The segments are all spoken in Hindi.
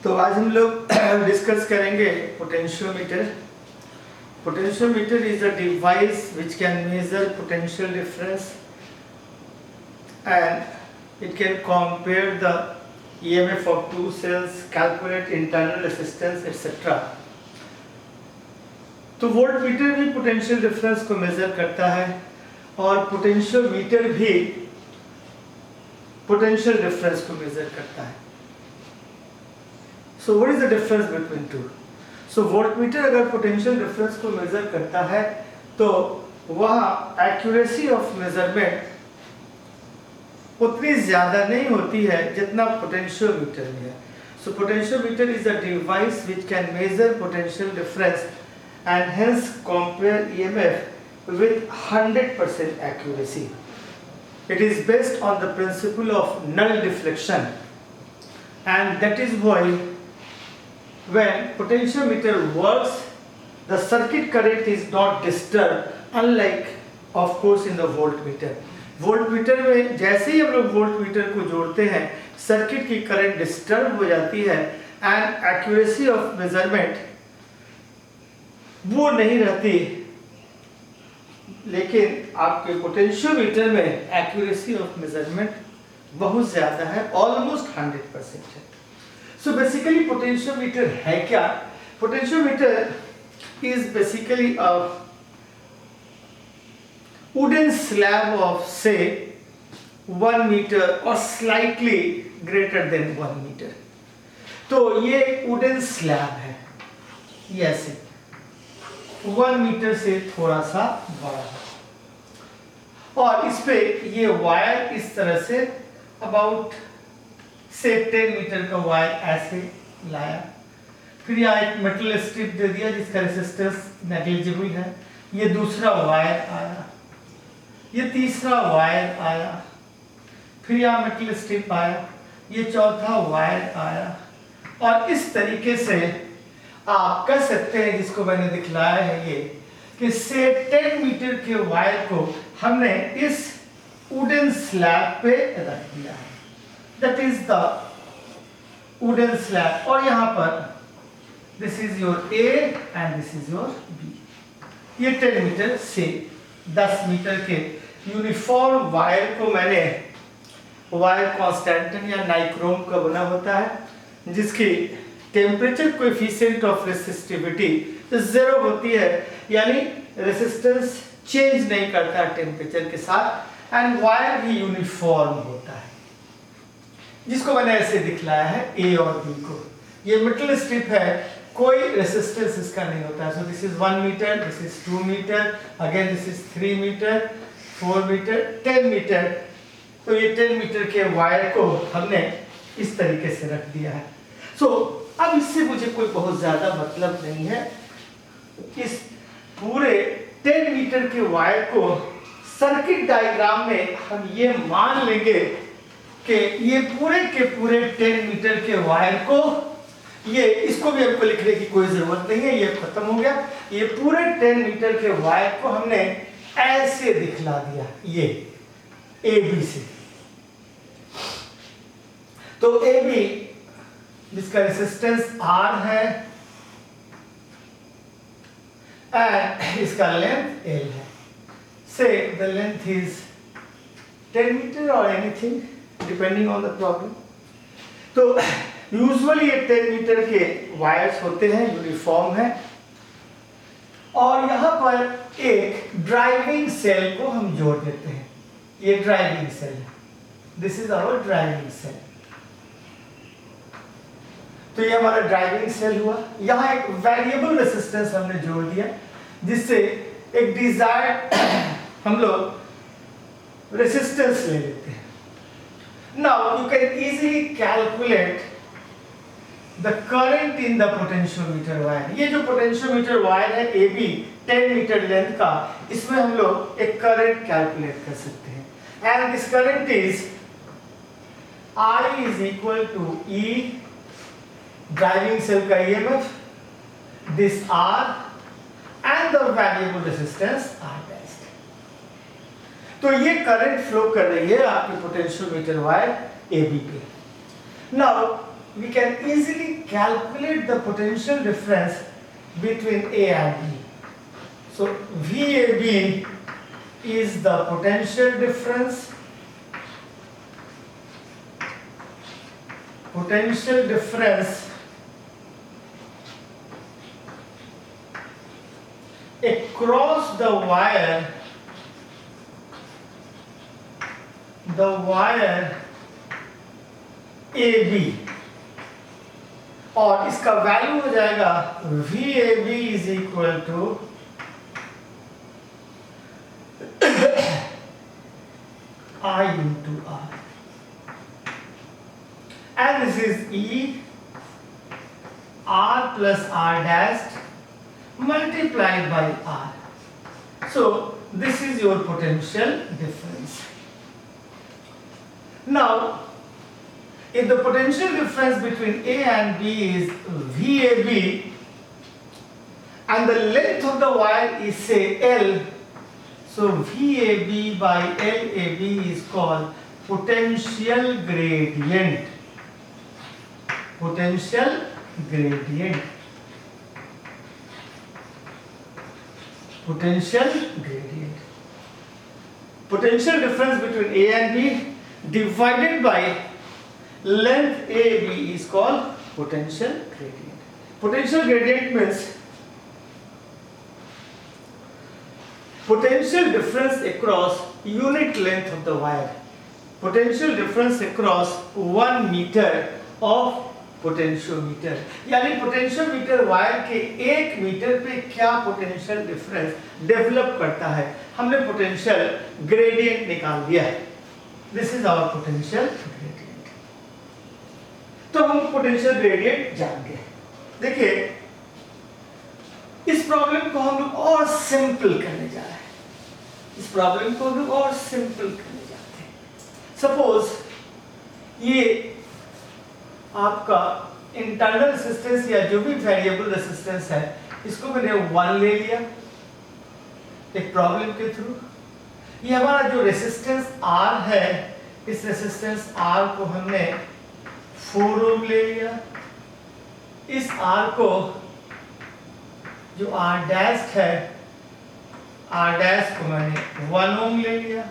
तो आज हम लोग डिस्कस करेंगे potentiometer. Potentiometer is a device which can measure potential difference and it can compare the EMF of two cells, calculate internal resistance etc. तो वोल्टमीटर भी पोटेंशियल डिफरेंस को मेजर करता है और पोटेंशियोमीटर भी पोटेंशियल डिफरेंस को मेजर करता है। So what is the difference between two? So voltmeter अगर पोटेंशियल डिफरेंस को मेजर करता है तो वह एक्यूरेसी ऑफ मेजरमेंट उतनी ज्यादा नहीं होती है जितना पोटेंशियोमीटर में है। So potentiometer is a device which can measure potential difference and hence compare EMF with 100% accuracy. It is based on the principle of null deflection, and that is why when potentiometer works, the circuit current is not disturbed, unlike of course in the voltmeter. Voltmeter में जैसे ही हम लोग वोल्टमीटर को जोड़ते हैं सर्किट की करंट डिस्टर्ब हो जाती है एंड एक्यूरेसी ऑफ मेजरमेंट वो नहीं रहती, लेकिन आपके पोटेंशियोमीटर में एक्यूरेसी ऑफ मेजरमेंट बहुत ज्यादा है, ऑलमोस्ट 100% है। सो बेसिकली पोटेंशियोमीटर है क्या? Potentiometer is basically a wooden slab of say 1 meter or slightly greater than 1 meter। तो ये wooden slab है, ये ऐसे 1 मीटर से थोड़ा सा बड़ा है और इस पे ये वायर इस तरह से अबाउट से 10 मीटर का वायर ऐसे लाया, फिर यहाँ एक मेटल स्ट्रिप दे दिया जिसका रेजिस्टेंस नेग्लिजिबल है, ये दूसरा वायर आया, ये तीसरा वायर आया, फिर यहाँ मेटल स्ट्रिप आया, ये चौथा वायर आया और इस तरीके से आप कह सकते हैं, जिसको मैंने दिखलाया है ये कि से 10 मीटर के वायर को हमने इस वुडन स्लैब पे रख दिया है, that is the wooden slab. और यहाँ पर this is your A and this is your B. ये 10 मीटर से 10 मीटर के यूनिफॉर्म वायर को मैंने, वायर कॉन्स्टेंटन या नाइक्रोम का बना होता है जिसकी टेम्परेचर कोएफिशिएंट ऑफ रेसिस्टिविटी 0 होती है, यानी रेजिस्टेंस चेंज नहीं करता टेम्परेचर के साथ, एंड वायर भी यूनिफॉर्म होता है, जिसको मैंने ऐसे दिखलाया है ए और बी को। ये मेटल स्ट्रिप है, कोई रेजिस्टेंस इसका नहीं होता है। So this is 1 metre, this is 2 metre, again this is 3 metre, 4 metre, 10 metre. तो ये 10 मीटर के वायर को हमने इस तरीके से रख दिया है। सो अब इससे मुझे कोई बहुत ज्यादा मतलब नहीं है। इस पूरे 10 मीटर के वायर को सर्किट डायग्राम में हम ये मान लेंगे कि ये पूरे के पूरे 10 मीटर के वायर को, ये इसको भी आपको लिखने की कोई जरूरत नहीं है, ये खत्म हो गया। ये पूरे 10 मीटर के वायर को हमने ऐसे दिखला दिया, ये ए बी से। तो ए बी जिसका रेजिस्टेंस R है एंड इसका लेंथ L है। से द लेंथ इज 10 मीटर और anything depending on the problem. तो यूजुअली ये 10 मीटर के वायर्स होते हैं, यूनिफॉर्म है, और यहाँ पर एक ड्राइविंग सेल को हम जोड़ देते हैं। ये ड्राइविंग सेल है, this is our driving cell. तो ये हमारा ड्राइविंग सेल हुआ। यहाँ एक वेरिएबल रेजिस्टेंस हमने जोड़ दिया जिससे एक डिजायर्ड हम लोग रेजिस्टेंस ले लेते हैं। Now you can easily calculate the current in the potentiometer wire. ये जो पोटेंशियोमीटर वायर है ए बी 10 मीटर लेंथ का, इसमें हम लोग एक करंट कैलकुलेट कर सकते हैं, and this current is I is equal to E driving cell का EMF, this R and the variable resistance R dash. तो ये करंट फ्लो कर रही है आपके पोटेंशियोमीटर वायर AB पे। Now we can easily calculate the potential difference between A and B. So VAB is the potential difference across the wire AB, और इसका वैल्यू हो जाएगा VAB is equal to I into R, and this is E R plus R dash multiplied by R. So this is your potential difference. Now if the potential difference between A and B is VAB and the length of the wire is say L, so VAB by LAB is called potential gradient. Potential gradient. Potential gradient. Potential difference between A and B divided by length AB is called potential gradient. Potential gradient means potential difference across unit length of the wire. Potential difference across 1 meter of potentiometer, यानी पोटेंशियोमीटर वायर के 1 मीटर पे क्या पोटेंशियल डिफरेंस डेवलप करता है, हमने पोटेंशियल ग्रेडियंट निकाल दिया है. This is our potential gradient. तो हम पोटेंशियल ग्रेडियंट जान गए. देखिए इस प्रॉब्लम को हम लोग और सिंपल करने जा रहे हैं. इस प्रॉब्लम को हम लोग और सिंपल करने जाते हैं. सपोज ये आपका इंटरनल रेजिस्टेंस या जो भी वेरिएबल रेजिस्टेंस है, इसको मैंने 1 ले लिया एक प्रॉब्लम के थ्रू. ये हमारा जो रेजिस्टेंस R है, इस रेजिस्टेंस R को हमने 4 ओम ले लिया. इस R को जो R डैश है, R डैश को मैंने 1 ओम ले लिया.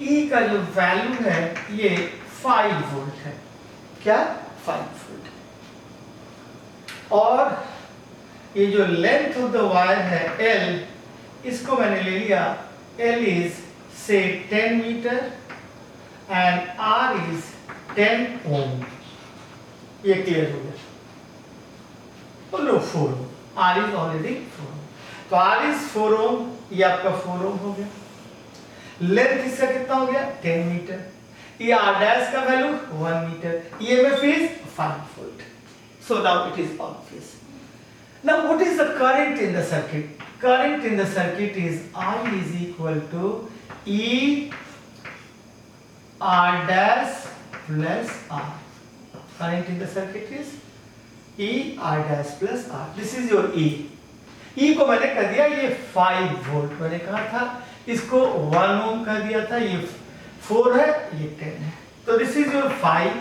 E का जो वैल्यू है ये 5 वोल्ट है. क्या? 5 वोल्ट. और ये जो लेंथ ऑफ द वायर है L, इसको मैंने ले लिया L is say 10 meter and R is 10 ohm. ये क्लियर हो गया. बोलो 4 ohm. R is already 4 ohm. तो R is 4 ohm, ये आपका 4 ohm हो गया. लेंथ इसका कितना हो गया? 10 मीटर. ये R dash का value 1 metre. EMF is 5 volt. So now it is obvious. Now what is the current in the circuit? Current in the circuit is I is equal to E R dash plus R. Current in the circuit is E R dash plus R. This is your E. E को मैंने कर दिया ये 5 वोल्ट. मैंने कहा था इसको 1 ओम कर दिया था. ये 4 है, ये 10 है. तो this is your 5,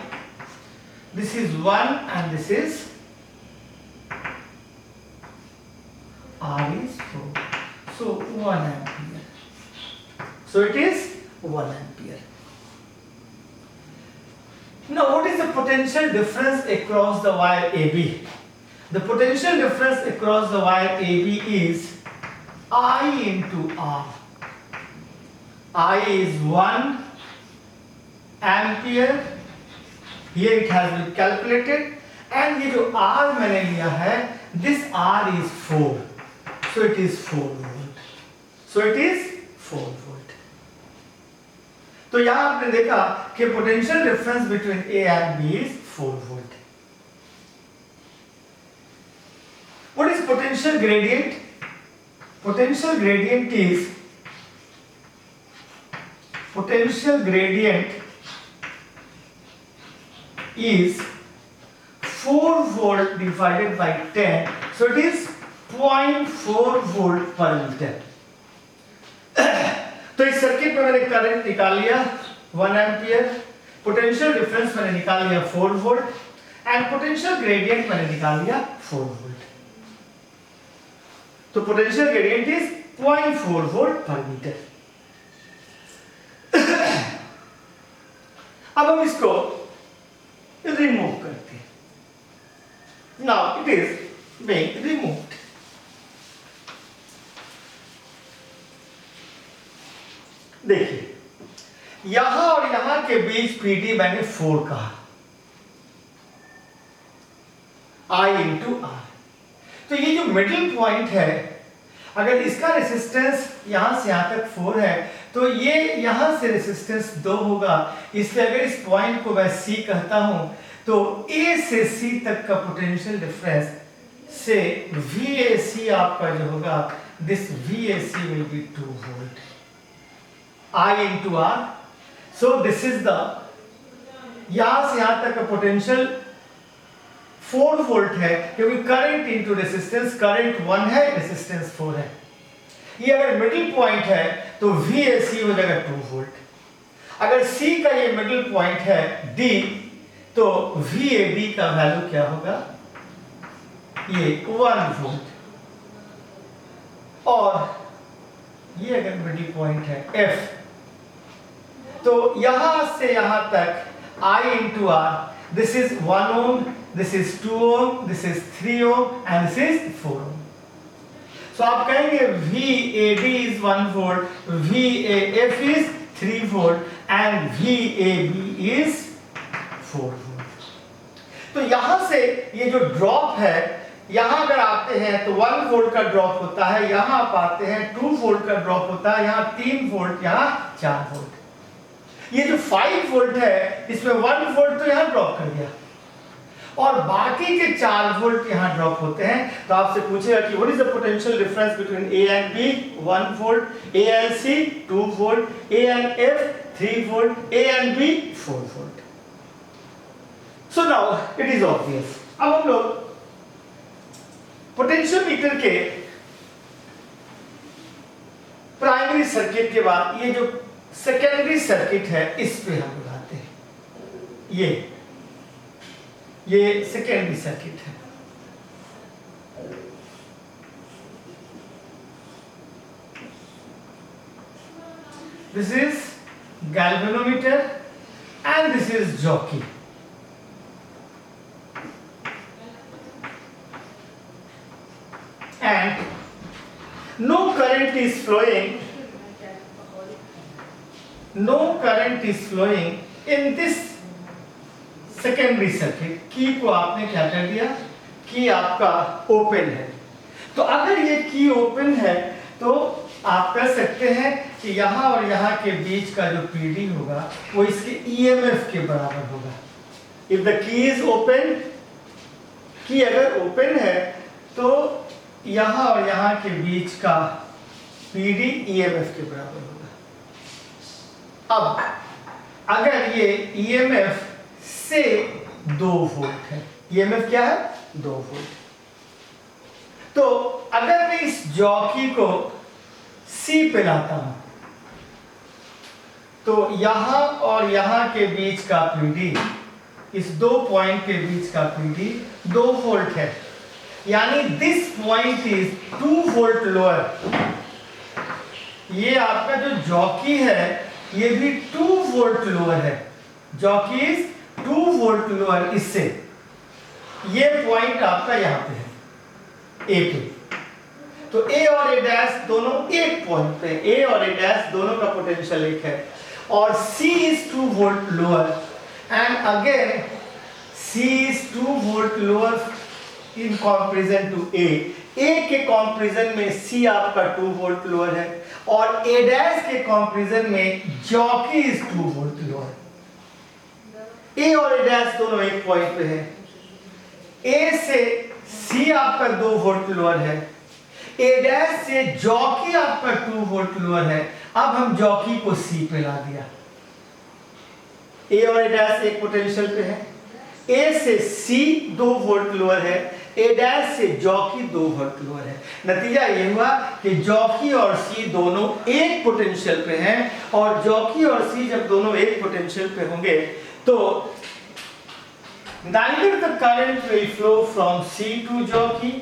this is 1 and this is R is 4. So 1 ampere. So it is 1 ampere. Now what is the potential difference across the wire AB? The potential difference across the wire AB is I into R. I is 1 ampere. Here it has been calculated, and ये जो R मैंने लिया है, this R is 4, so it is 4 volt. So it is 4 volt. तो यहाँ आपने देखा कि potential difference between A and B is 4 volt. What is potential gradient? Potential gradient is is 4 volt divided by 10, so it is 0.4 volt per meter. तो इस सर्किट में मैंने करंट निकाल लिया 1 एम्पियर. पोटेंशियल डिफरेंस मैंने निकाल लिया 4 वोल्ट एंड पोटेंशियल ग्रेडियंट मैंने निकाल लिया 4 वोल्ट। तो पोटेंशियल ग्रेडियंट इज 0.4 वोल्ट पर मीटर। अब हम इसको रिमूव करते हैं। Now it is being removed. देखिए यहां और यहां के बीच पीडी मैंने 4 कहा, I इंटू आर। तो ये जो मिडिल पॉइंट है, अगर इसका रेसिस्टेंस यहां से यहां तक 4 है तो ये यहां से रेसिस्टेंस 2 होगा। इसलिए अगर इस पॉइंट को मैं C कहता हूं तो A से C तक का पोटेंशियल डिफरेंस से VAC आपका जो होगा, this VAC will be 2 volt I into R। So this is the, यहां से यहां तक का पोटेंशियल 4 वोल्ट है क्योंकि करंट इनटू रेजिस्टेंस, करंट 1 है, रेजिस्टेंस 4 है। ये अगर मिडिल पॉइंट है तो VAC हो जाएगा 2 वोल्ट। अगर C का ये मिडिल पॉइंट है D, तो VAD का वैल्यू क्या होगा, ये 1 वोल्ट। और ये अगर मिडिल पॉइंट है F, तो यहां से यहां तक I into R, this is 1 ohm, this is 2 ohm, this is 3 ohm and this is 4 ohm। So आप कहेंगे VAD is 1 volt, VAF is 3 volt and VAB is 4 volt। तो यहां से ये जो ड्रॉप है, यहां अगर आते हैं तो 1 वोल्ट का ड्रॉप होता है, यहां आप आते हैं 2 वोल्ट का ड्रॉप होता है, यहां 3 वोल्ट, यहां 4 वोल्ट। ये जो 5 वोल्ट है इसमें 1 वोल्ट तो यहां ड्रॉप कर दिया और बाकी के 4 वोल्ट यहां ड्रॉप होते हैं। तो आपसे पूछेगा कि what is the potential difference between A and B, 1 volt, A and C 2 volt, A and F 3 volt, A and B 4 volt. So now it is obvious. अब हम लोग पोटेंशियोमीटर के प्राइमरी सर्किट के बाद ये जो सेकेंडरी सर्किट है इस पे हम लगाते हैं। ये सेकेंडरी सर्किट है। This is galvanometer and this is jockey। And no current is flowing in this secondary circuit। की को आपने क्या कर दिया, की आपका ओपन है। तो अगर ये की ओपन है तो आप कह सकते हैं कि यहां और यहां के बीच का जो पीडी होगा वो इसके EMF के बराबर होगा। If the key is open, की अगर ओपन है तो यहां और यहां के बीच का पीडी EMF के बराबर होगा। अब अगर ये EMF से 2 वोल्ट है, EMF क्या है 2 वोल्ट, तो अगर मैं इस जॉकी को C पे लाता हूं तो यहां और यहां के बीच का पीडी, इस 2 पॉइंट के बीच का पीडी 2 वोल्ट है, यानी this point is 2 volt lower. ये आपका जो जॉकी है ये भी 2 वोल्ट लोअर है, जॉकी इज 2 वोल्ट लोअर इससे। ये पॉइंट आपका यहां पे है A पे, तो A और A डैश दोनों एक पॉइंट पे, A और A डैश दोनों का पोटेंशियल एक है और C is 2 volt lower and again C is 2 volt lower in comparison to A। A के कंपैरिजन में C आपका 2 वोल्ट लोअर है और A डैश के कंपैरिजन में jockey is 2 volt lower. A और A डैश दोनों एक पॉइंट पे है, A से C आपका 2 वोल्ट लोअर है, A डैश से जॉकी आपका 2 वोल्ट लोअर है। अब हम जॉकी को C पे ला दिया, A और A डैश एक पोटेंशियल पे है, A से C 2 वोल्ट लोअर है, A डैश से जॉकी 2 वोल्ट लोअर है। नतीजा ये हुआ कि जॉकी और C दोनों एक पोटेंशियल पे हैं और जॉकी और C जब दोनों एक पोटेंशियल पे होंगे तो neither the current will flow from C to jockey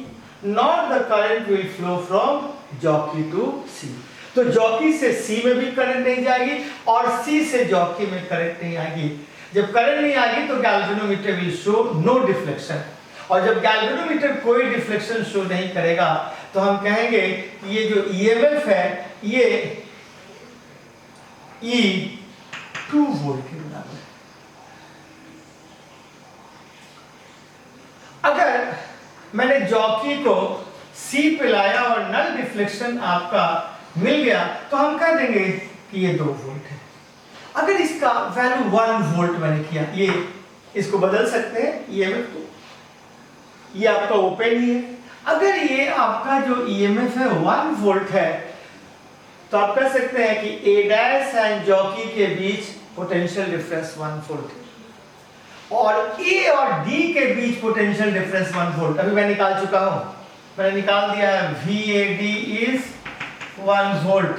nor the current will flow from jockey to C. तो जॉकी से C में भी करंट नहीं जाएगी और C से जॉकी में करंट नहीं आएगी। जब करंट नहीं आएगी तो galvanometer will show no deflection, और जब गैल्वेनोमीटर कोई डिफ्लेक्शन शो नहीं करेगा तो हम कहेंगे कि ये जो ईएमएफ है ये E 2 वोल्ट के बराबर है। अगर मैंने जॉकी को C पे लाया और नल डिफ्लेक्शन आपका मिल गया तो हम कह देंगे कि ये 2 वोल्ट है। अगर इसका वैल्यू 1 वोल्ट मैंने किया, ये इसको बदल सकते हैं ईएमएफ को, ये आपका ओपन ही है। अगर ये आपका जो ईएमएफ है 1 वोल्ट है तो आप कह सकते हैं कि ए डैश एंड जॉकी के बीच पोटेंशियल डिफरेंस 1 वोल्ट है और ए और डी के बीच पोटेंशियल डिफरेंस 1 वोल्ट। अभी मैं निकाल चुका हूं, मैंने निकाल दिया है VAD इज 1 वोल्ट,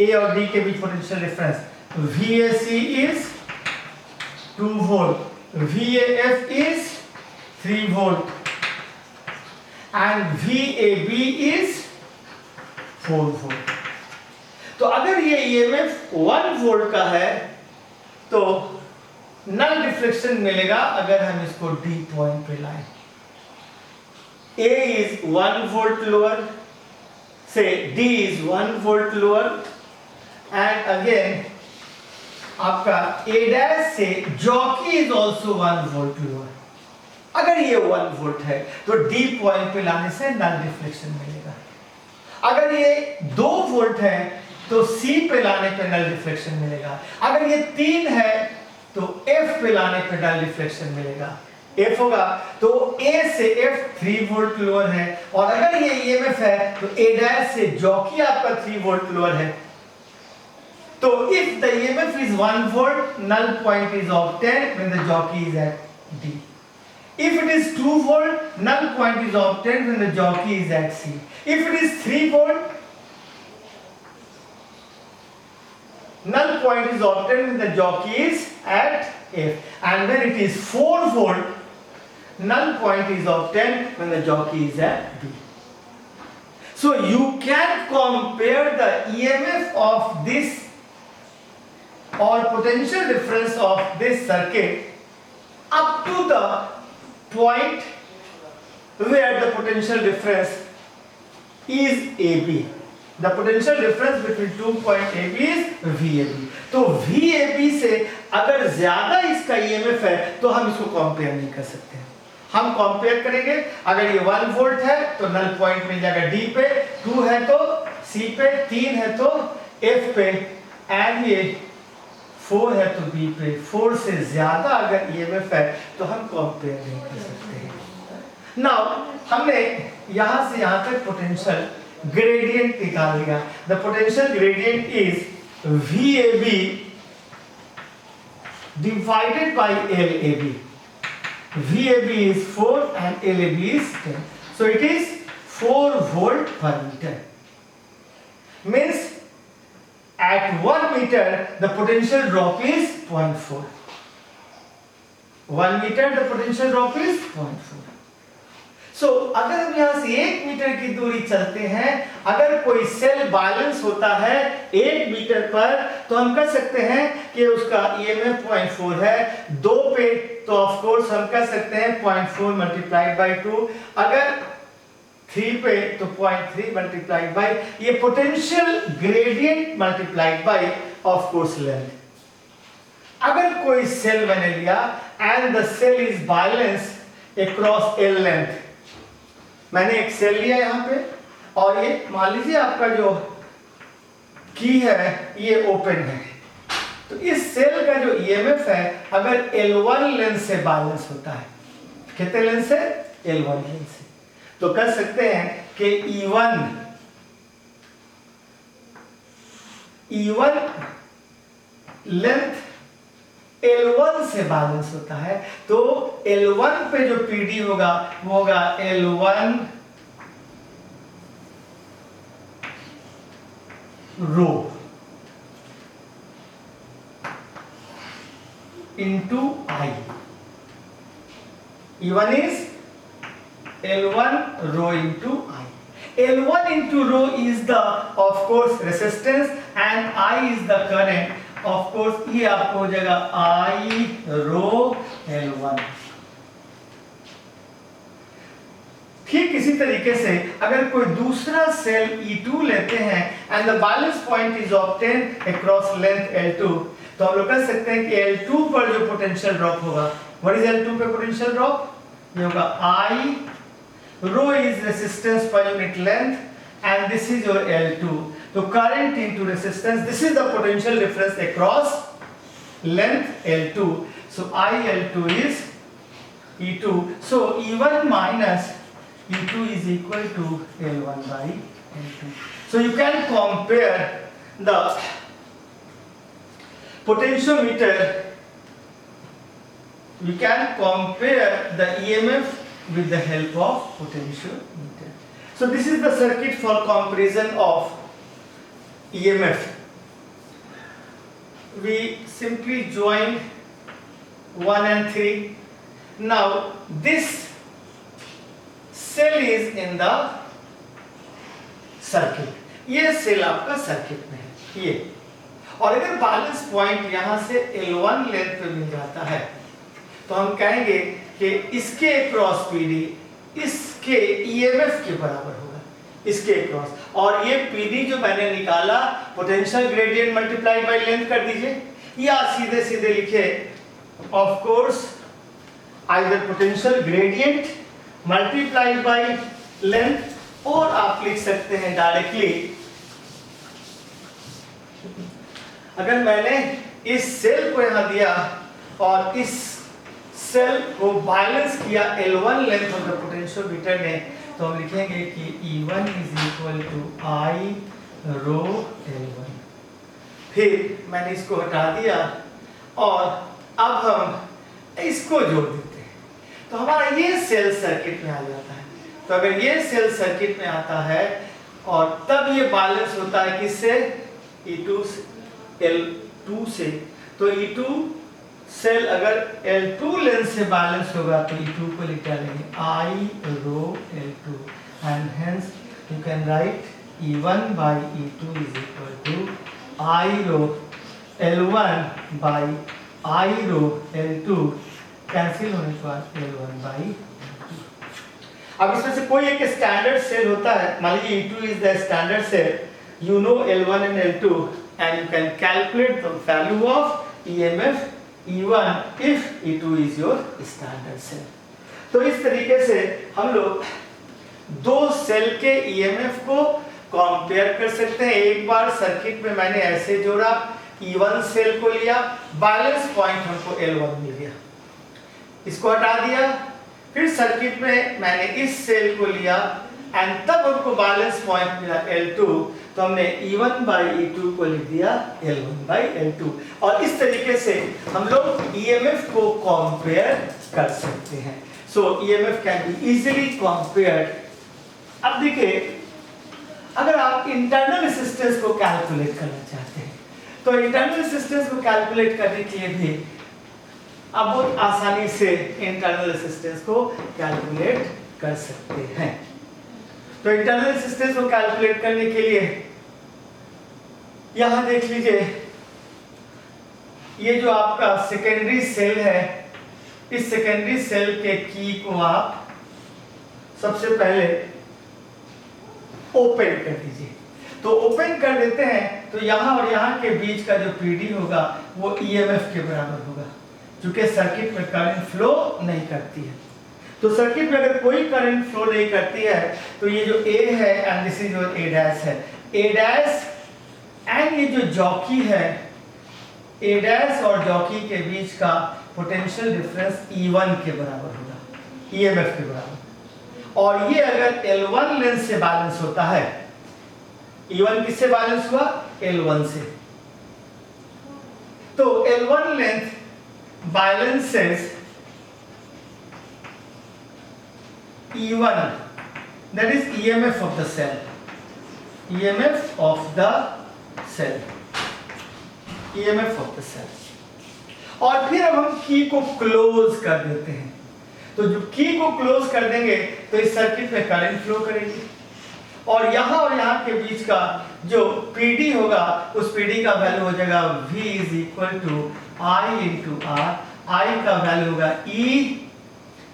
ए और डी के बीच potential difference, VAC is 2 volt, VAF is 3 volt and VAB is 4 volt. तो अगर ये EMF 1 वोल्ट का है तो नल डिफ्लेक्शन मिलेगा अगर हम इसको D पॉइंट पे लाएं। A is 1 volt lower, say D is 1 volt lower, and again आपका A dash से jockey is also 1 volt lower। अगर ये 1 वोल्ट है तो D पॉइंट पे लाने से नल डिफ्लेक्शन मिलेगा। अगर ये 2 वोल्ट है तो C पे लाने पे नल डिफ्लेक्शन मिलेगा। अगर ये 3 है तो F पे लाने पे नल डिफ्लेक्शन मिलेगा। F होगा तो A से F 3 वोल्ट लोअर है, और अगर ये EMF है तो A डैश से जॉकी आपका 3 वोल्ट लोअर है। तो if the EMF is 1 volt, null point is obtained when the jockey is at D. If it is 2 volt, null point is obtained when the jockey is at C. If it is 3 volt, null point is obtained when the jockey is at F, and when it is 4 volt, null point is obtained when the jockey is at B. So you can compare the EMF of this or potential difference of this circuit up to the point where the potential difference is AB. The potential difference between 2 point AB is VAB. तो VAB से अगर ज्यादा इसका EMF है तो हम इसको कंपेयर नहीं कर सकते। हम कंपेयर करेंगे, अगर ये 1 वोल्ट है तो नल पॉइंट मिल जाएगा D पे, 2 है तो C पे, 3 है तो F पे, एंड ये 4 है तो B पे। 4 से ज्यादा अगर EMF है तो हम कंपेयर नहीं कर सकते। नाउ हमने यहां से यहां तक पोटेंशियल ग्रेडियंट निकाल लिया। The potential gradient is VAB divided by LAB. VAB is 4 and LAB is 10. So it is 4 volt per meter. Means at 1 meter the potential drop is 0.4. 1 meter the potential drop is 0.4. So अगर हम यहाँ से 1 मीटर की दूरी चलते हैं, अगर कोई सेल बैलेंस होता है 1 मीटर पर तो हम कह सकते हैं कि उसका EMF 0.4 है। 2 पे तो ऑफ कोर्स हम कह सकते हैं 0.4 मल्टीप्लाइड बाय 2, अगर 3 पे तो 0.3 मल्टीप्लाइड बाय ये potential gradient multiplied by of course length. अगर कोई सेल मैंने लिया and the cell is balance across L length, मैंने एक सेल लिया यहाँ पे और ये मान लीजिए आपका जो की है ये ओपन है, तो इस सेल का जो EMF है अगर L1 लेंथ से बैलेंस होता है, कितने लेंथ से? L1 लेंथ से, तो कह सकते हैं कि E1 लेंथ L1 से बैलेंस होता है, तो L1 पे जो PD होगा वो होगा L1 row. into I. E1 is L1 rho into I. L1 into rho is the of course resistance and I is the current. Of course ये आपको हो जाएगा I rho L1. ठीक इसी तरीके से अगर कोई दूसरा सेल E2 लेते हैं and the balance point is obtain across length L2, तो हम लोग कह सकते हैं कि L2 पर जो पोटेंशियल ड्रॉप होगा, व्हाट इज L2 पे पोटेंशियल ड्रॉप? ये होगा I, rho is resistance per unit length and this is your L2. तो current into resistance, this is the potential difference across length L2. So IL2 is E2. So E1 minus E2 is equal to L1 by L2. So you can compare the potentiometer, you can compare the EMF with the help of potentiometer. So this is the circuit for comparison of EMF. We simply join 1 and 3. Now this cell is in the circuit, ये सेल आपका सर्किट में है ये, और अगर बैलेंस पॉइंट यहां से L1 लेंथ पे मिल जाता है तो हम कहेंगे कि इसके क्रॉस PD इसके EMF के बराबर होगा, इसके क्रॉस, और ये PD जो मैंने निकाला potential gradient multiplied by length कर दीजिए, या सीधे सीधे लिखे of course either potential gradient multiplied by length, और आप लिख सकते हैं डायरेक्टली, अगर मैंने इस सेल को यहां दिया और इस सेल को बैलेंस किया L1 length of the potentiometer ने, तो हम लिखेंगे कि E1 is equal to I rho L1. फिर मैंने इसको हटा दिया और अब हम इसको जोड़ देते हैं, तो हमारा ये सेल सर्किट में आ जाता है। तो अगर ये सेल सर्किट में आता है और तब ये बैलेंस होता है किससे? E2 L2 से, तो E2 सेल अगर L2 लेंथ से बैलेंस होगा तो E2 को लिख डालेंगे I rho L2 and hence you can write E1 by E2 is equal to I rho L1 by I rho L2 cancel होने पर L1 by L2। अब इसमें से कोई एक स्टैंडर्ड सेल होता है, मान लीजिए E2 is the standard cell, you know L1 and L2 and you can calculate the value of EMF E1 if E2 is your standard cell। तो इस तरीके से हम लोग दो सेल के EMF को कंपेयर कर सकते हैं। एक बार सर्किट में मैंने ऐसे जोड़ा, E1 सेल को लिया, बैलेंस पॉइंट हमको L1 मिल गया, इसको हटा दिया, फिर सर्किट में मैंने इस सेल को लिया एंड तब हमको बैलेंस पॉइंट मिला L2, तो हमने E1 by E2 को लिख दिया L1 by L2, और इस तरीके से हम लोग EMF को कंपेयर कर सकते हैं। सो EMF can be easily compared. अब देखिए, अगर आप इंटरनल रेजिस्टेंस को कैलकुलेट करना चाहते हैं तो इंटरनल रेजिस्टेंस को कैलकुलेट करने के लिए भी आप बहुत आसानी से इंटरनल रेजिस्टेंस को कैलकुलेट कर सकते हैं। तो इंटरनल रेजिस्टेंस को कैलकुलेट करने के लिए यहां देख लीजिए, ये जो आपका सेकेंडरी सेल है, इस सेकेंडरी सेल के की को आप सबसे पहले ओपन कर दीजिए। तो ओपन कर देते हैं तो यहां और यहां के बीच का जो पीडी होगा वो EMF के बराबर होगा, क्योंकि सर्किट में करंट फ्लो नहीं करती है। तो सर्किट में अगर कोई करंट फ्लो नहीं करती है तो ये जो A है and this is your A dash है, A डैश एंड ये जो जॉकी है, A डैश और जॉकी के बीच का पोटेंशियल डिफरेंस E1 के बराबर होगा, EMF के बराबर। और ये अगर L1 लेंथ से बैलेंस होता है, E1 किससे बैलेंस हुआ? L1 से। तो L1 length balances E1, that is EMF of the cell, EMF of the cell, EMF of the cell। और फिर अब हम की को क्लोज कर देते हैं। तो जब की को क्लोज कर देंगे तो इस सर्किट में करंट फ्लो करेगी और यहाँ के बीच का जो PD होगा उस PD का वैल्यू हो जाएगा V is equal to I into R। I का वैल्यू होगा E,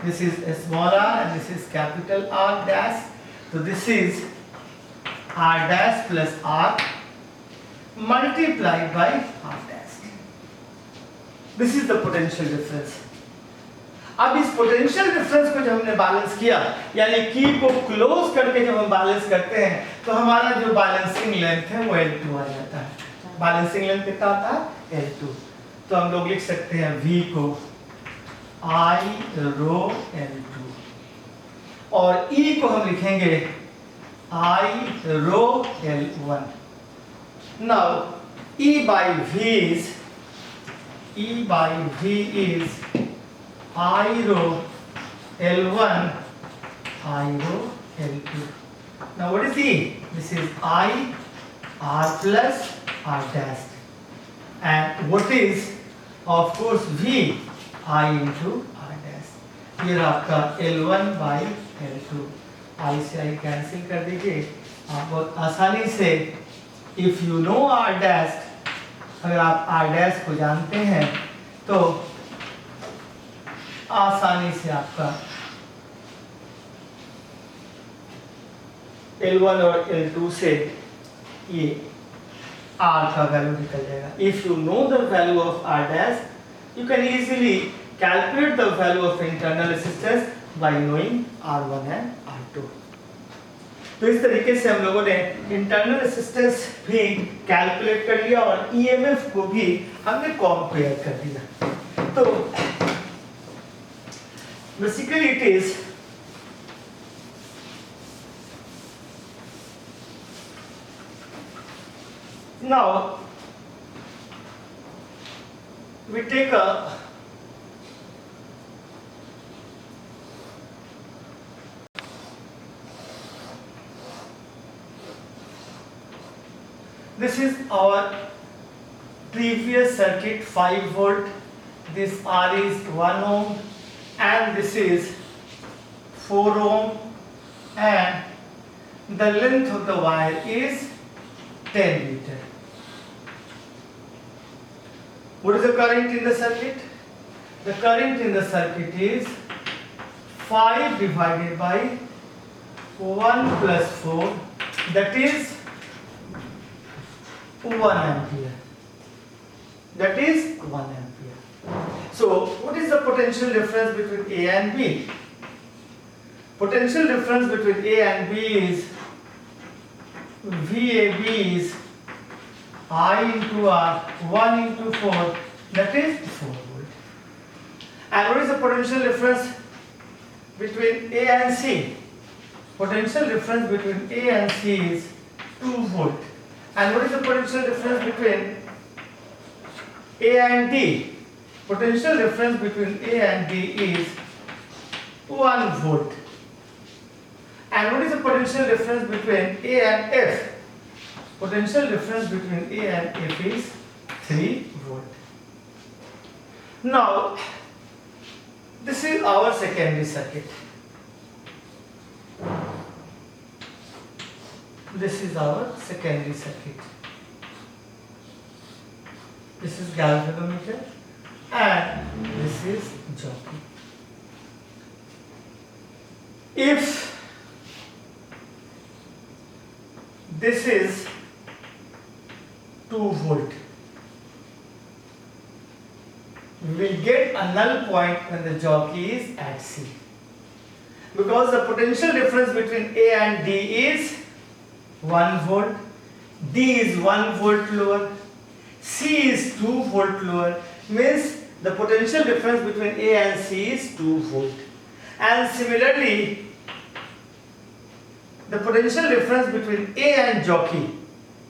this is small r and this is capital R dash. तो this is R dash plus R multiplied by R dash. This is the potential difference. अब इस पोटेंशियल डिफरेंस को जब हमने बैलेंस किया, यानी की को क्लोज करके जब हम बैलेंस करते हैं तो हमारा जो बैलेंसिंग लेंथ है वो L2 आ जाता है। बैलेंसिंग लेंथ कितना आता है? L2। तो हम लोग लिख सकते हैं V को I रो L2 और E को हम लिखेंगे I rho L1। Now E by V is I rho L1, I rho L2. Now what is E? This is I R plus R dash. And what is, of course, V I into R dash. Here आपका L1 by L2. I से I कैंसिल कर दीजिए। आप बहुत आसानी से if you know R dash, अगर आप R dash को जानते हैं तो आसानी से आपका L1 और L2 से ये R का वैल्यू निकल जाएगा। If you know the value of R dash, you can easily calculate the value of internal resistance by knowing R1 and R2। तो इस तरीके से हम लोगों ने इंटरनल रेजिस्टेंस भी कैलकुलेट कर लिया और EMF को भी हमने कंपेयर कर दिया। तो basically it is now we take a this is our previous circuit 5 volt, this R is 1 ohm and this is 4 ohm and the length of the wire is 10 meter. What is the current in the circuit? The current in the circuit is 5 divided by 1 plus 4, that is 1 ampere. That is 1 ampere. So, what is the potential difference between A and B? Potential difference between A and B is VAB is I into R 1 into 4, that is 4 volt. And what is the potential difference between A and C? Potential difference between A and C is 2 volt. And what is the potential difference between A and D? Potential difference between A and D is 1 volt. And what is the potential difference between A and F? Potential difference between A and F is 3 volt. Now, this is our secondary circuit. This is our secondary circuit. This is galvanometer and this is jockey. If this is 2 volt, we will get a null point when the jockey is at C, because the potential difference between A and D is 1 volt, D is 1 volt lower, C is 2 volt lower, means the potential difference between A and C is 2 volt. And similarly, the potential difference between A and jockey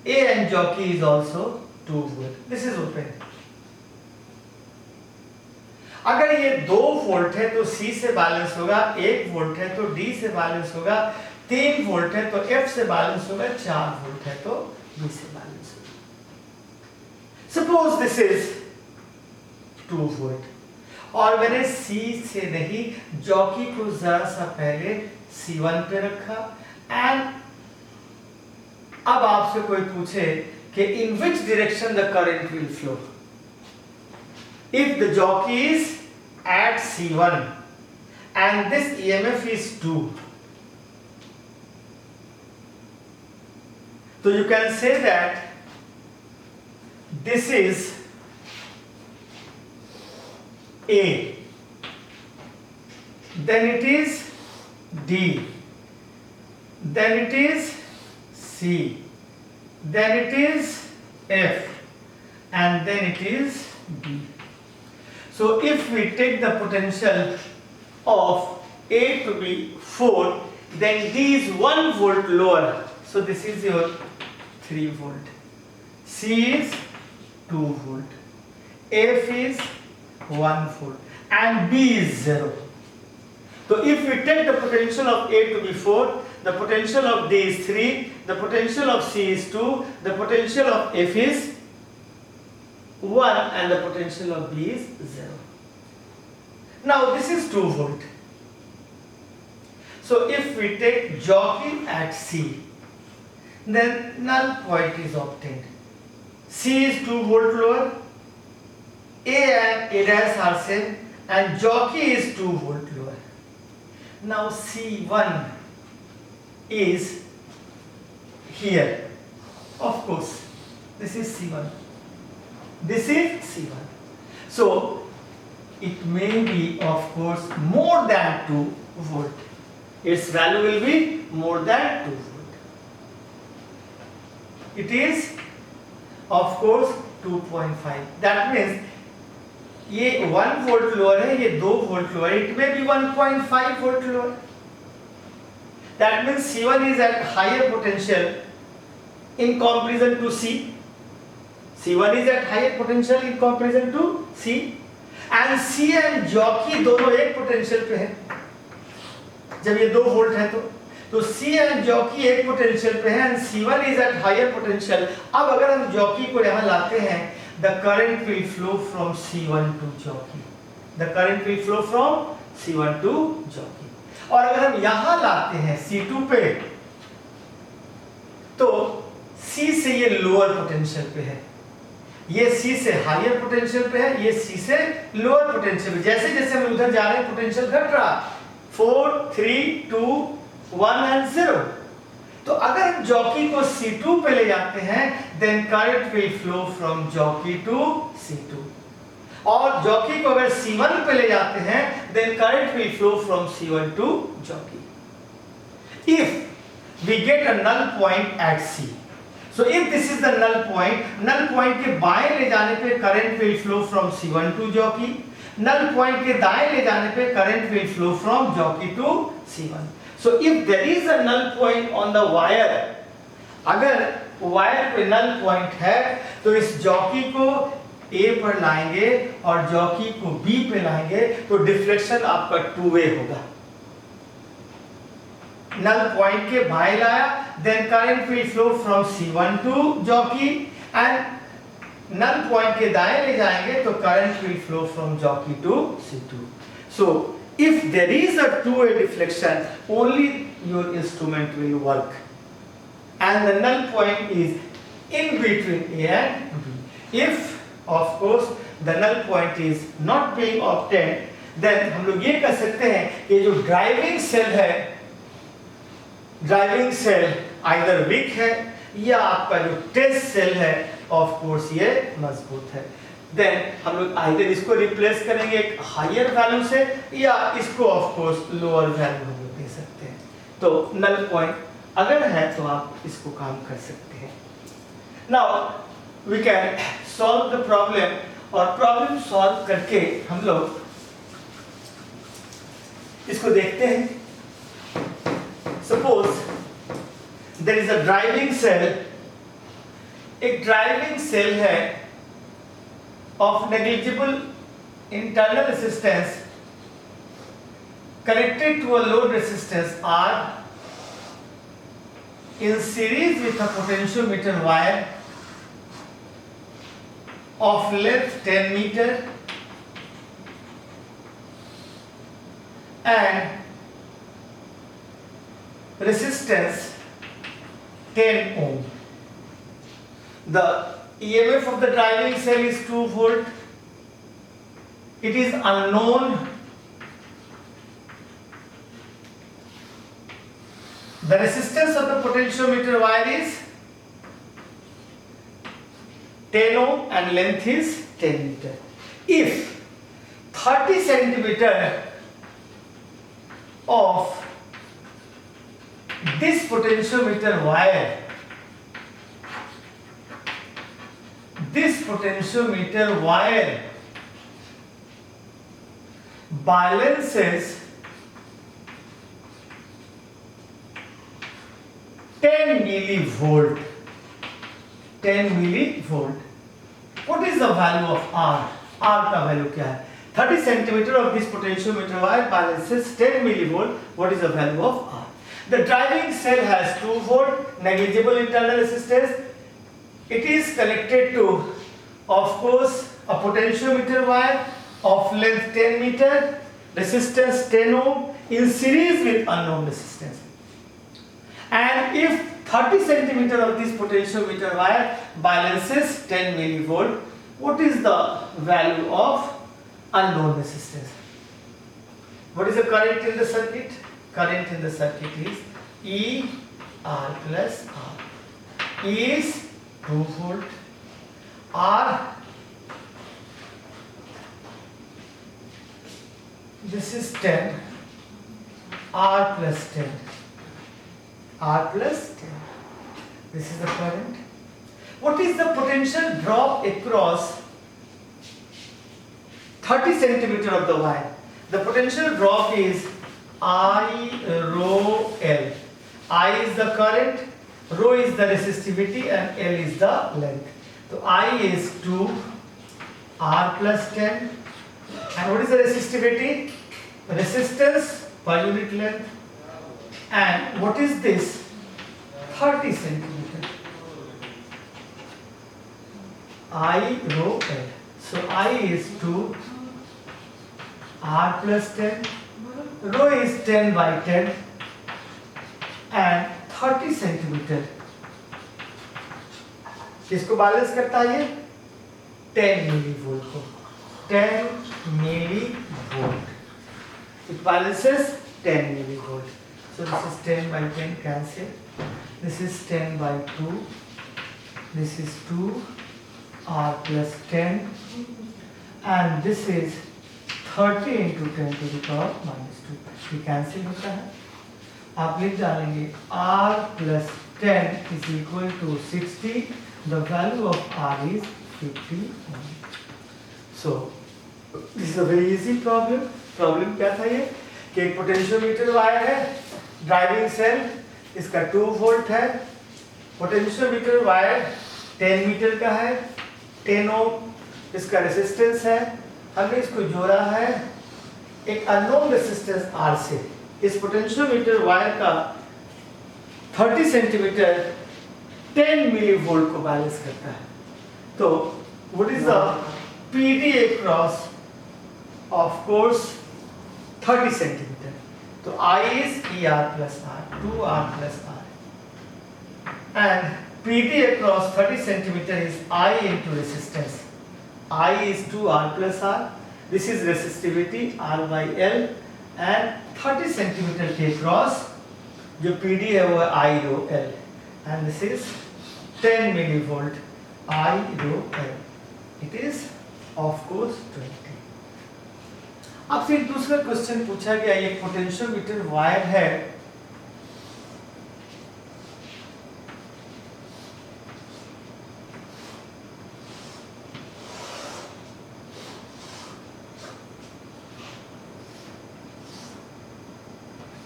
is also 2 volt. This is open. अगर ये 2 वोल्ट है तो C से बैलेंस होगा, 1 वोल्ट है तो D से बैलेंस होगा, 3 वोल्ट है तो F से बैलेंस होगा, 4 वोल्ट है तो B से बैलेंस होगा. Suppose this is 2 volt. और मैंने C से नहीं, जॉकी को जरा सा पहले C1 पे रखा। एंड अब आपसे कोई पूछे कि in which direction the current will flow, if the jockey is at C1 and this EMF is 2, so you can say that this is A, then it is D, then it is C, then it is F, and then it is B. So if we take the potential of A to be 4, then D is 1 volt lower. So this is your 3 volt. C is 2 volt. F is 1 volt. And B is 0. So if we take the potential of A to be 4, the potential of D is 3, the potential of C is 2, the potential of F is 1, and the potential of B is 0. Now this is 2 volt. So if we take jockey at C, then null point is obtained. C is 2 volt lower, A and A dash are same, and jockey is 2 volt lower. Now C1 is here. Of course, this is C1. This is C1. So it may be, of course, more than 2 volt. Its value will be more than 2 volt. It is, of course, 2.5. That means ये 1 volt lower है, ये 2 volt lower. It may be 1.5 volt lower. That means C1 is at higher potential in comparison to C. C1 is at higher potential in comparison to C, and C and jockey दोनों एक पोटेंशियल पे है। जब ये 2 वोल्ट है तो C and jockey एक पोटेंशियल पे है, and C1 is at higher potential। अब अगर हम jockey को यहाँ लाते हैं, the current will flow from C1 to jockey। The current will flow from C1 to jockey। और अगर हम यहाँ लाते हैं C2 पे, तो C से ये लोअर पोटेंशियल पे है, ये C से हायर पोटेंशियल पे है, ये C से लोअर पोटेंशियल पे। जैसे जैसे हम उधर जा रहे हैं पोटेंशियल घट रहा, 4, 3, 2, 1 and 0। तो अगर हम जॉकी को C2 पे ले जाते हैं, then current will flow from jockey to C2। और जॉकी को अगर C1 पे ले जाते हैं, then current will flow from C1 to jockey। If we get a null point at C, so if this is the null point के बाएं ले जाने पे current will flow from C1 to jockey, null point के दाएं ले जाने पे current will flow from jockey to C1। So if there is a null point on the wire, अगर वायर पे null point है, तो इस जॉकी को A पर लाएंगे और जॉकी को B पे लाएंगे, तो डिफ्लेक्शन आपका 2 वे होगा। null point के बाएं लाया, then current will flow from C1 to jockey, and null point के दाएं ले जाएंगे तो current will flow from jockey to C2। So if there is a 2-way deflection, only your instrument will work, and the null point is in between A and B। If of course the null point is not being obtained, then हम लोग ये कह सकते हैं कि जो ड्राइविंग सेल है, ड्राइविंग सेल आइदर वीक है या आपका जो टेस्ट सेल है ऑफ कोर्स ये मजबूत है। देन हम लोग आइदर इसको रिप्लेस करेंगे एक हायर वैल्यू से, या इसको ऑफ कोर्स लोअर वैल्यू हम लोग दे सकते हैं। तो नल पॉइंट अगर है तो आप इसको काम कर सकते हैं। Now we can solve the problem, और प्रॉब्लम सॉल्व करके हम लोग इसको देखते हैं। Suppose there is a driving cell, एक ड्राइविंग सेल है of negligible internal resistance connected to a load resistance R in series with a potentiometer wire of length 10 meter and resistance 10 ohm. The EMF of the driving cell is 2 volt. It is unknown. The resistance of the potentiometer wire is 10 ohm and length is 10 meter. If 30 centimeter of this potentiometer wire balances 10 millivolt. What is the value of R? R का value क्या है? 30 centimeter of this potentiometer wire balances 10 millivolt. What is the value of R? The driving cell has 2 volt, negligible internal resistance. It is connected to, of course, a potentiometer wire of length 10 meter, resistance 10 ohm in series with unknown resistance. And if 30 centimeter of this potentiometer wire balances 10 millivolt, what is the value of unknown resistance? What is the current in the circuit? Current in the circuit is E R plus R. E is 2 volt. R, this is 10. R plus 10. R plus 10. This is the current. What is the potential drop across 30 centimeter of the wire? The potential drop is I rho L. I is the current, rho is the resistivity, and L is the length. So I is 2 R plus 10. And what is the resistivity? Resistance per unit length. And what is this? 30 centimeter. I rho L. So I is 2 R plus 10. Rho is 10 by 10 and 30 centimeter. किसको बैलेंस करता है ये? 10 millivolt को. 10 millivolt. It balances 10 millivolt. So this is 10 by 10 cancel. This is 10 by 2. This is 2 R plus 10. And this is 30 into 10 to the power minus 2. ये कैंसिल होता है. आप लिख डालेंगे R plus 10 is equal to 60. The value of R is 50 ohm. So this is a very easy problem. Problem क्या था ये कि एक पोटेंशियोमीटर वायर है, ड्राइविंग सेल, इसका 2 वोल्ट है, पोटेंशियोमीटर वायर 10 मीटर का है, 10 ओम इसका रेजिस्टेंस है, हमने इसको जोड़ा है एक अननोन रेजिस्टेंस R से. इस पोटेंशियोमीटर वायर का 30 सेंटीमीटर 10 मिलीवोल्ट को बैलेंस करता है. तो what is the PD across? Of course 30 centimeter. So I is ER plus R, 2R plus R. And PD across 30 centimeter is I into resistance. I is 2R plus R. This is resistivity R by L. And 30 centimeter के across जो PD है वो I rho L. And this is 10 millivolt I rho L. It is of course 20. अब फिर दूसरा क्वेश्चन पूछा गया, ये पोटेंशियोमीटर वायर है,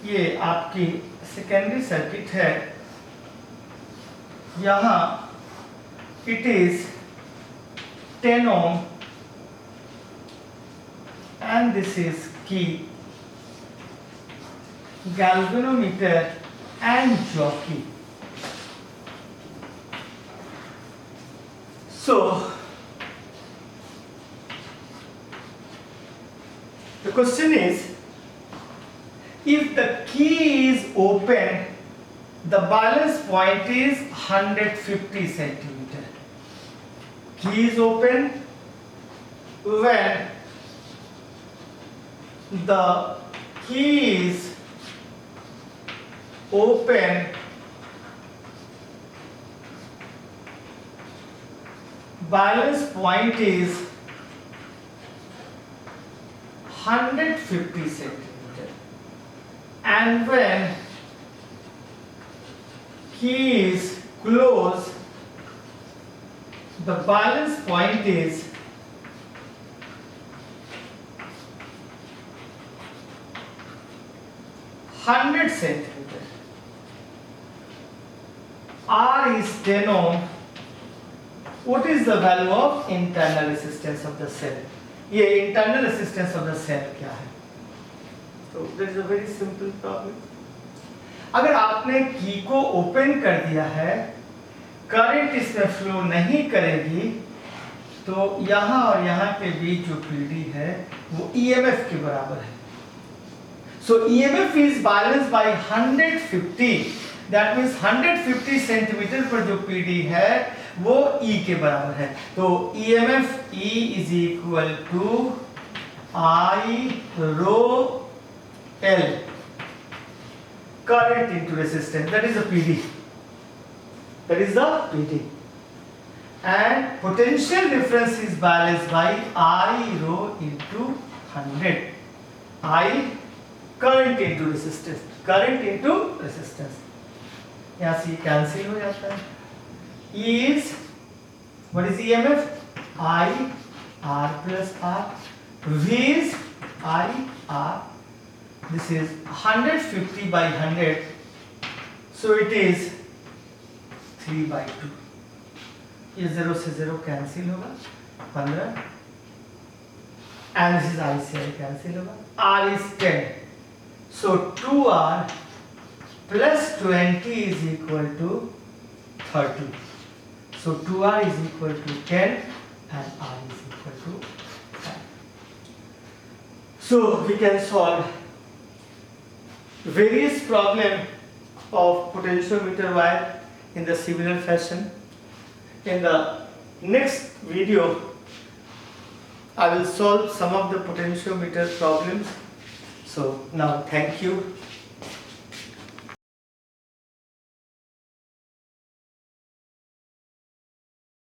ये आपकी सेकेंडरी सर्किट है, यहां it is 10 ohm and this is key, galvanometer and jockey. So the question is if the key is open, the balance point is 150 centimeter. Key is open when the key is open, balance point is 150 centimeter, and when key is closed, the balance point is 100 centimeter. R is 10 ohm. What is the value of internal resistance of the cell? ये internal resistance of the cell क्या है? तो that is a very simple problem. अगर आपने की को ओपन कर दिया है, करंट इसमें फ्लो नहीं करेगी, तो यहाँ और यहाँ के बीच जो पीडी है वो EMF के बराबर है. So EMF is balanced by 150. That means 150 centimetre पर जो पीडी है वो E के बराबर है. तो EMF E is equal to I rho L, current into resistance. That is the PD. That is the PD. And potential difference is balanced by I rho into 100. I current into resistance. Current into resistance. यहाँ से कैंसिल हो जाता है. E is, what is EMF? I R plus R. V is I R. This is 150 by 100. So it is 3 by 2. ये 0 से 0 कैंसिल होगा. 15. And this is I से I कैंसिल होगा. R is 10. So 2R plus 20 is equal to 30. So 2R is equal to 10 and R is equal to 10. So we can solve various problems of potentiometer wire in the similar fashion. In the next video, I will solve some of the potentiometer problems. So now thank you.